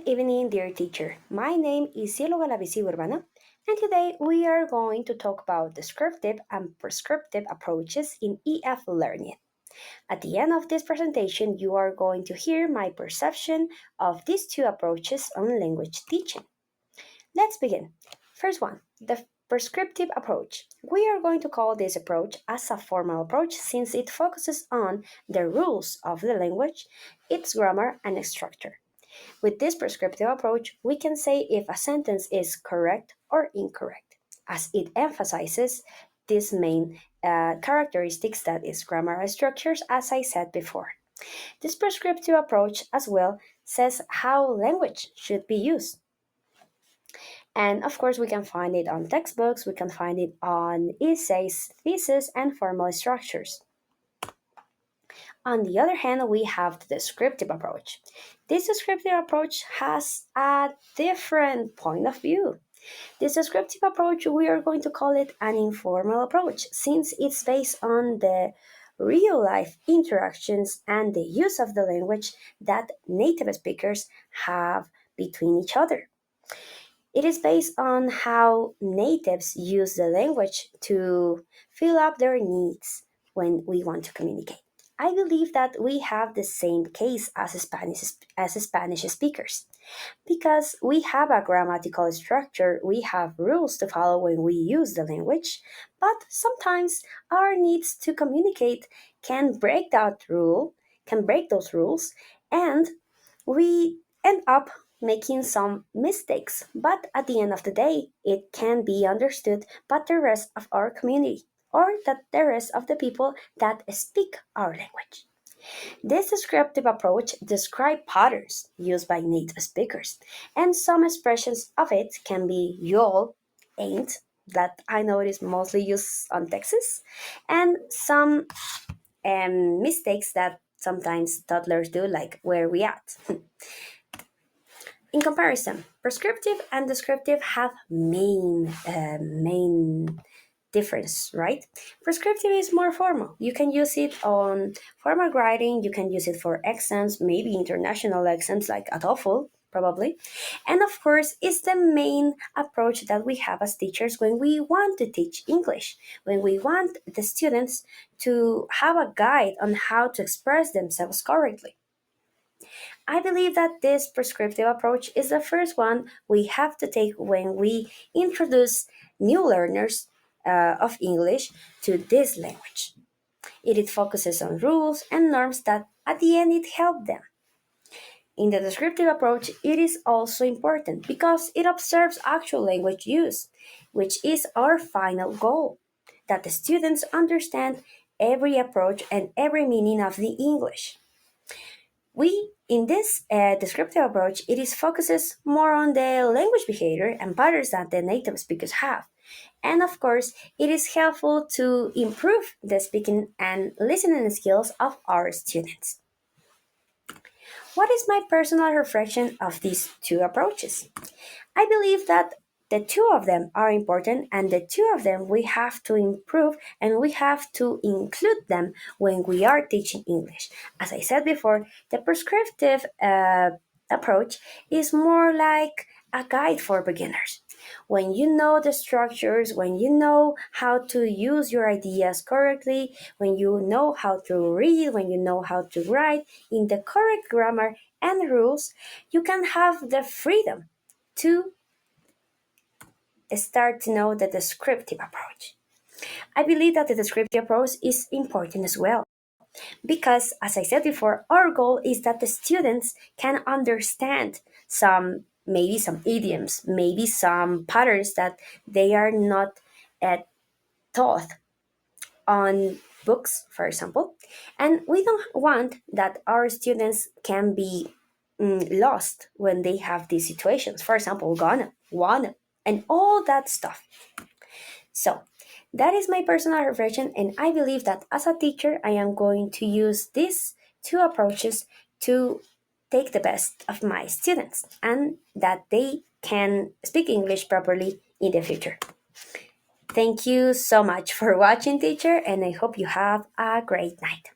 evening, dear teacher. My name is Cielo Galavisi Urbana, and today we are going to talk about descriptive and prescriptive approaches in EF learning. At the end of this presentation, you are going to hear my perception of these two approaches on language teaching. Let's begin. First one, the prescriptive approach. We are going to call this approach as a formal approach since it focuses on the rules of the language, its grammar, and structure. With this prescriptive approach, we can say if a sentence is correct or incorrect, as it emphasizes these main characteristics, that is grammar and structures, as I said before. This prescriptive approach as well says how language should be used. And of course, we can find it on textbooks, we can find it on essays, theses, and formal structures. On the other hand, we have the descriptive approach. This descriptive approach has a different point of view. This descriptive approach, we are going to call it an informal approach since it's based on the real life interactions and the use of the language that native speakers have between each other. It is based on how natives use the language to fill up their needs when we want to communicate. I believe that we have the same case as Spanish speakers because we have a grammatical structure, we have rules to follow when we use the language, but sometimes our needs to communicate can break those rules, and we end up making some mistakes, but at the end of the day, it can be understood by the rest of our community or that the rest of the people that speak our language. This descriptive approach describes patterns used by native speakers, and some expressions of it can be y'all, ain't, that I know it is mostly used on Texas, and some mistakes that sometimes toddlers do, like where we at. In comparison, prescriptive and descriptive have main difference, right? Prescriptive is more formal. You can use it on formal writing, you can use it for exams, maybe international exams like a TOEFL, probably. And of course, it's the main approach that we have as teachers when we want to teach English, when we want the students to have a guide on how to express themselves correctly. I believe that this prescriptive approach is the first one we have to take when we introduce new learners of English to this language. It focuses on rules and norms that at the end it helps them. In the descriptive approach, it is also important because it observes actual language use, which is our final goal, that the students understand every approach and every meaning of the English. We, in this descriptive approach, it is focuses more on the language behavior and patterns that the native speakers have. And of course, it is helpful to improve the speaking and listening skills of our students. What is my personal reflection of these two approaches? I believe that the two of them are important and the two of them we have to improve and we have to include them when we are teaching English. As I said before, the prescriptive approach is more like a guide for beginners. When you know the structures, when you know how to use your ideas correctly, when you know how to read, when you know how to write in the correct grammar and rules, you can have the freedom to start to know the descriptive approach. I believe that the descriptive approach is important as well because, as I said before, our goal is that the students can understand maybe some idioms, maybe some patterns that they are not uh, taught on books, for example. And we don't want that our students can be lost when they have these situations. For example, gonna, wanna, and all that stuff. So, that is my personal reflection, and I believe that as a teacher, I am going to use these two approaches to take the best of my students and that they can speak English properly in the future. Thank you so much for watching, teacher, and I hope you have a great night.